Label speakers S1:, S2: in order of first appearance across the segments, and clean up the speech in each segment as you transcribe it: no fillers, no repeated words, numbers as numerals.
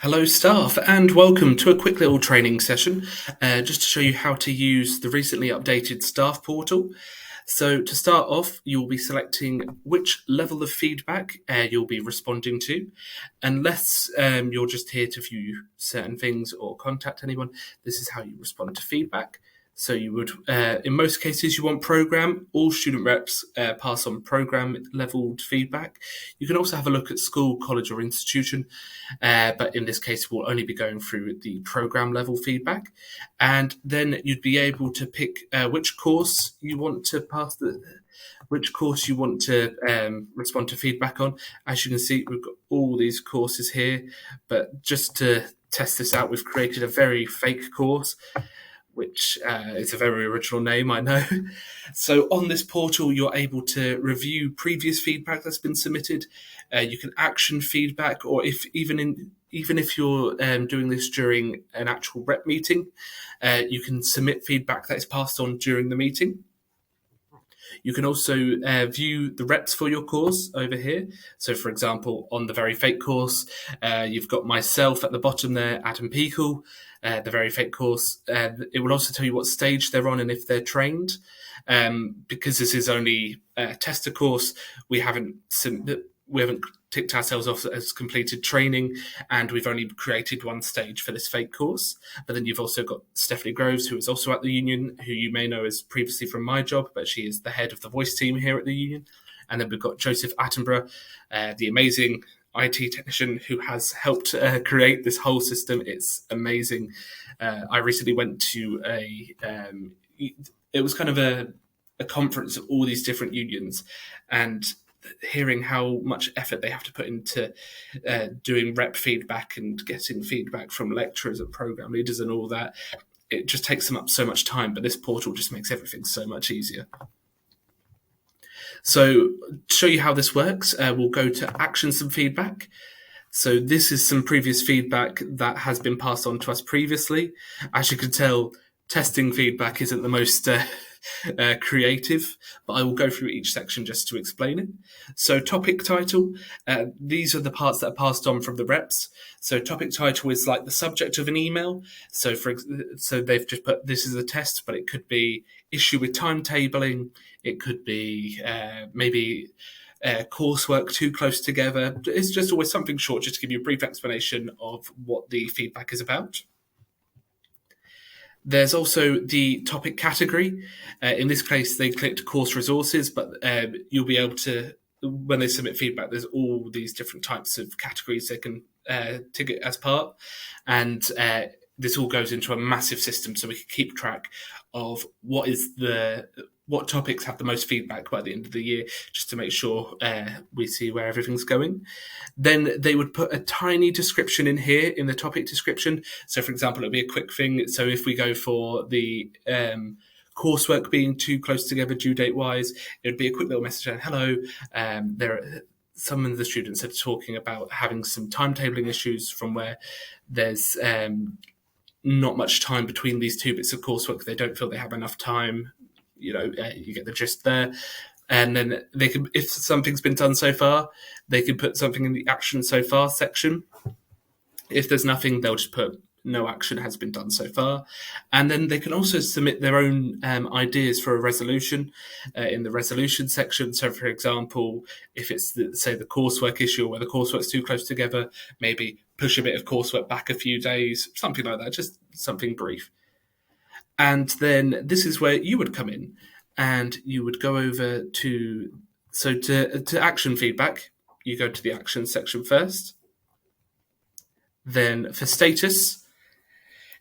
S1: Hello staff and welcome to a quick little training session just to show you how to use the recently updated staff portal. So to start off, you'll be selecting which level of feedback you'll be responding to. Unless you're just here to view certain things or contact anyone, this is how you respond to feedback. So you would, in most cases, you want program. All student reps pass on program leveled feedback. You can also have a look at school, college, or institution, but in this case, we'll only be going through the program level feedback. And then you'd be able to pick which course you want to respond to feedback on. As you can see, we've got all these courses here, but just to test this out, we've created a very fake course, which is a very original name, I know. So on this portal, you're able to review previous feedback that's been submitted. You can action feedback, or even if you're doing this during an actual rep meeting, you can submit feedback that is passed on during the meeting. You can also view the reps for your course over here. So, for example, on the Very Fake course, you've got myself at the bottom there, Adam Peakle, the Very Fake course. It will also tell you what stage they're on and if they're trained. Because this is only a tester course, we haven't ticked ourselves off as completed training, and we've only created one stage for this fake course. But then you've also got Stephanie Groves, who is also at the Union, who you may know as previously from my job, but she is the head of the voice team here at the Union. And then we've got Joseph Attenborough, the amazing IT technician who has helped create this whole system. It's amazing. I recently went to it was kind of a conference of all these different unions, and hearing how much effort they have to put into doing rep feedback and getting feedback from lecturers and program leaders and all that, it just takes them up so much time, but this portal just makes everything so much easier. So to show you how this works, we'll go to actions and feedback. So this is some previous feedback that has been passed on to us previously. As you can tell, testing feedback isn't the most creative, but I will go through each section just to explain it. So topic title, these are the parts that are passed on from the reps. So topic title is like the subject of an email. So they've just put this is a test, but it could be issue with timetabling. It could be maybe coursework too close together. It's just always something short, just to give you a brief explanation of what the feedback is about. There's also the topic category. In this case, they clicked course resources, but you'll be able to, when they submit feedback, there's all these different types of categories they can tick it as part. And this all goes into a massive system, so we can keep track of what topics have the most feedback by the end of the year, just to make sure we see where everything's going. Then they would put a tiny description in here in the topic description. So, for example, it'll be a quick thing. So if we go for the coursework being too close together due date wise, it would be a quick little message saying, hello, some of the students are talking about having some timetabling issues from where there's not much time between these two bits of coursework. They don't feel they have enough time. You get the gist there. And then they can, if something's been done so far, they can put something in the action so far section. If there's nothing, they'll just put no action has been done so far. And then they can also submit their own ideas for a resolution in the resolution section. So, for example, if it's, say, the coursework issue where the coursework's too close together, maybe push a bit of coursework back a few days, something like that, just something brief. And then this is where you would come in, and you would go over to action feedback. You go to the action section first. Then for status,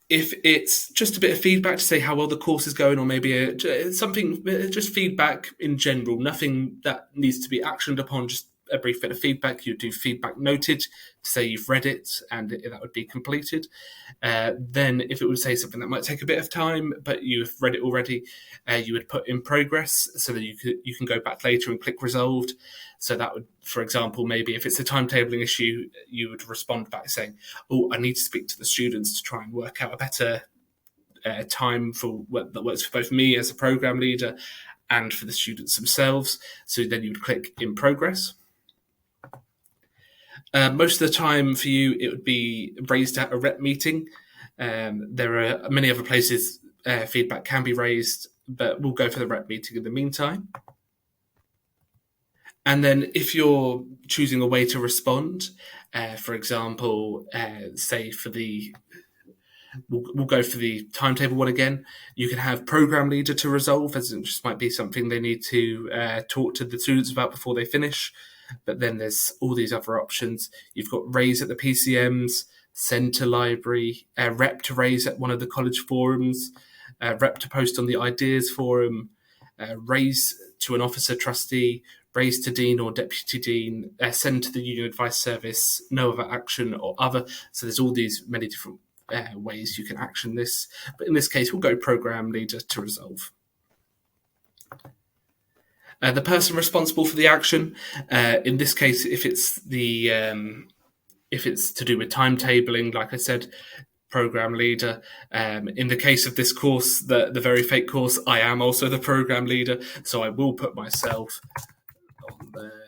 S1: if it's just a bit of feedback to say how well the course is going, or maybe just feedback in general, nothing that needs to be actioned upon, just a brief bit of feedback, you do feedback noted to say you've read it and that would be completed. Then if it would say something that might take a bit of time, but you've read it already, you would put in progress so that you can go back later and click resolved. So that would, for example, maybe if it's a timetabling issue, you would respond back saying, oh, I need to speak to the students to try and work out a better time that works for both me as a program leader and for the students themselves. So then you would click in progress. Most of the time for you, it would be raised at a rep meeting. There are many other places feedback can be raised, but we'll go for the rep meeting in the meantime. And then if you're choosing a way to respond, for example, say for the we'll go for the timetable one again. You can have program leader to resolve, as it just might be something they need to talk to the students about before they finish. But then there's all these other options. You've got raise at the PCMs, send to library, rep to raise at one of the college forums, rep to post on the ideas forum, raise to an officer trustee, raise to dean or deputy dean, send to the union advice service, no other action or other. So there's all these many different ways you can action this. But in this case, we'll go program leader to resolve. The person responsible for the action, in this case, if it's to do with timetabling, like I said, program leader. In the case of this course, the very fake course, I am also the program leader, so I will put myself on there.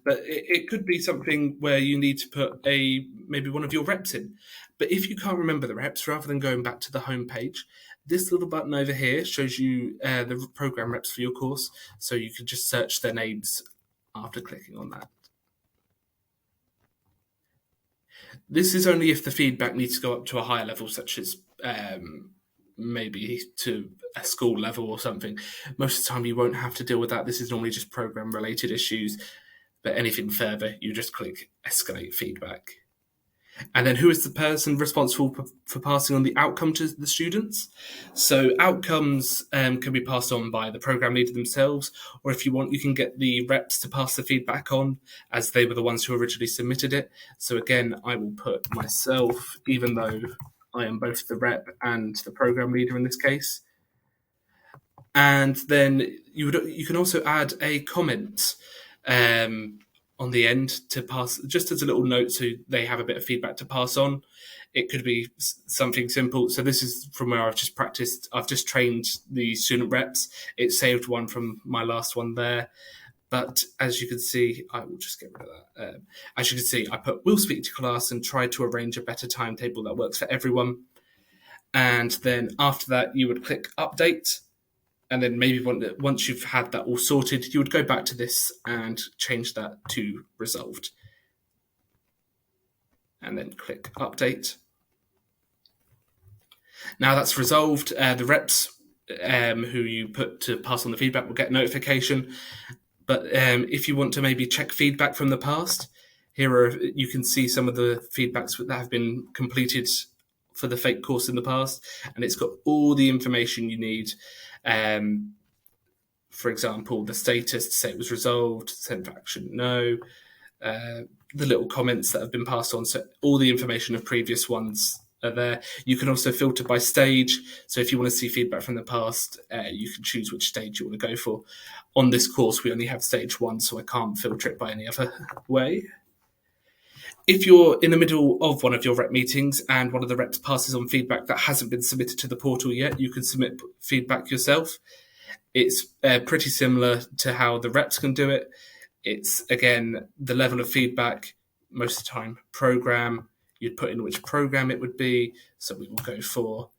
S1: But it could be something where you need to put maybe one of your reps in. But if you can't remember the reps, rather than going back to the home page, this little button over here shows you the program reps for your course, so you can just search their names after clicking on that. This is only if the feedback needs to go up to a higher level, such as maybe to a school level or something. Most of the time you won't have to deal with that. This is normally just program related issues. But anything further, you just click escalate feedback. And then who is the person responsible for passing on the outcome to the students? So outcomes can be passed on by the program leader themselves, or if you want, you can get the reps to pass the feedback on, as they were the ones who originally submitted it. So again, I will put myself, even though I am both the rep and the program leader in this case. And then you can also add a comment on the end to pass, just as a little note, so they have a bit of feedback to pass on. It could be something simple. So this is from where I've just practiced. I've just trained the student reps. It saved one from my last one there. But as you can see, I will just get rid of that. As you can see, I put will speak to class and try to arrange a better timetable that works for everyone. And then after that, you would click update. And then maybe once you've had that all sorted, you would go back to this and change that to resolved. And then click update. Now that's resolved. The reps who you put to pass on the feedback will get notification. But if you want to maybe check feedback from the past, you can see some of the feedbacks that have been completed for the fake course in the past. And it's got all the information you need. For example, the status to say it was resolved, sent for action, no, the little comments that have been passed on. So all the information of previous ones are there. You can also filter by stage. So if you want to see feedback from the past, you can choose which stage you want to go for. On this course, we only have stage 1, so I can't filter it by any other way. If you're in the middle of one of your rep meetings and one of the reps passes on feedback that hasn't been submitted to the portal yet, you can submit feedback yourself. It's pretty similar to how the reps can do it. It's, again, the level of feedback, most of the time, program. You'd put in which program it would be. So we will go for...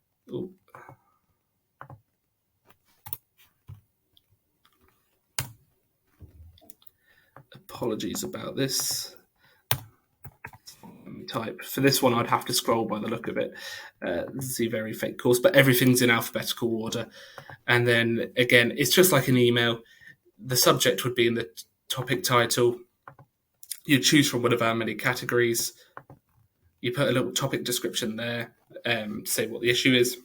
S1: Apologies about this. Type. For this one, I'd have to scroll by the look of it. This is a very fake course, but everything's in alphabetical order. And then, again, it's just like an email. The subject would be in the topic title. You choose from one of our many categories. You put a little topic description there, say what the issue is.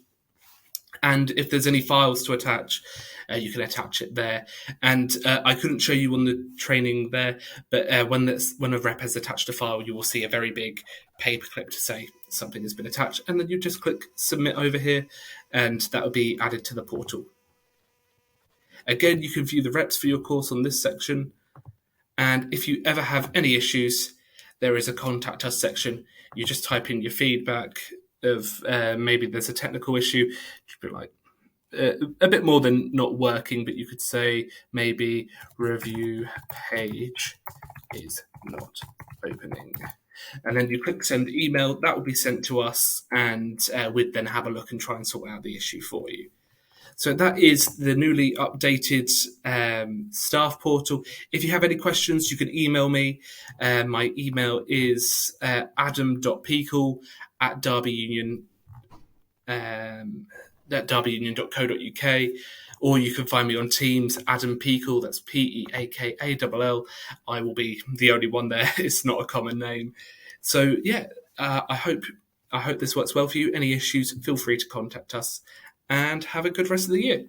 S1: And if there's any files to attach, you can attach it there. And I couldn't show you on the training there, but when a rep has attached a file, you will see a very big paperclip to say something has been attached. And then you just click submit over here, and that will be added to the portal. Again, you can view the reps for your course on this section. And if you ever have any issues, there is a contact us section. You just type in your feedback of maybe there's a technical issue. You'd be like, a bit more than not working, but you could say maybe review page is not opening. And then you click send email, that will be sent to us, and we'd then have a look and try and sort out the issue for you. So that is the newly updated staff portal. If you have any questions, you can email me. My email is adam.peakle@derbyunion, at derbyunion.co.uk, or you can find me on Teams, Adam Peakle, that's Peakall. I will be the only one there. It's not a common name. So yeah, I hope this works well for you. Any issues, feel free to contact us, and have a good rest of the year.